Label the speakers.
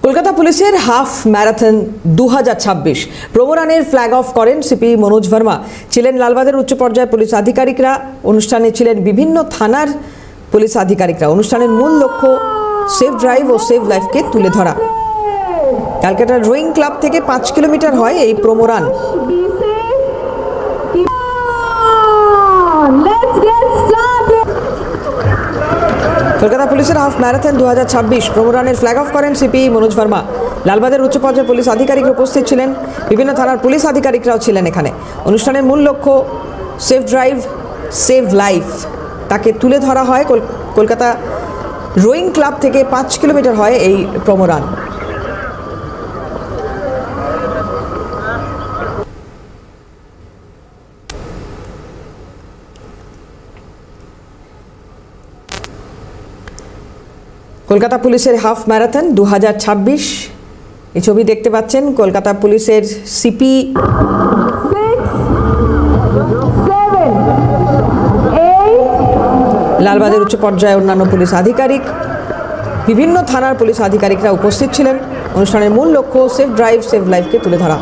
Speaker 1: কলকাতা পুলিশের half marathon 2026 প্রমোরানের flag of করেন CP Manoj Verma. ছিলেন লালবাগের উচ্চ পর্যায়ের পুলিশ আধিকারিকরা। অনুষ্ঠানে ছিলেন বিভিন্ন থানার পুলিশ আধিকারিকরা। অনুষ্ঠানের মূল লক্ষ্য সেফ ড্রাইভ ও সেভ লাইফকে তুলে ধরা। ক্যালকাটা রোয়িং ক্লাব থেকে 5 কিলোমিটার হয় এই প্রমোরান। কলকাতা পুলিশের হাফ ম্যারাথন 2026 প্রমোরানের ফ্ল্যাগ অফ করেন সিপি মনোজ ভার্মা। লালবাগের উচ্চ পর্যায়ের পুলিশ আধিকারিকরা উপস্থিত ছিলেন, বিভিন্ন থানার পুলিশ আধিকারিকরাও ছিলেন এখানে। অনুষ্ঠানের মূল লক্ষ্য সেফ ড্রাইভ সেভ লাইফ তাকে তুলে ধরা হয়। কলকাতা রোয়িং ক্লাব থেকে 5 কিলোমিটার হয় এই প্রমোরান। কলকাতা পুলিশের হাফ ম্যারাথন 2026 এই ছবি দেখতে পাচ্ছেন। কলকাতা পুলিশের সিপি, লালবাগের উচ্চ পর্যায়ে অন্যান্য পুলিশ আধিকারিক, বিভিন্ন থানার পুলিশ আধিকারিকরা উপস্থিত ছিলেন। অনুষ্ঠানের মূল লক্ষ্য সেফ ড্রাইভ সেভ লাইফকে তুলে ধরা।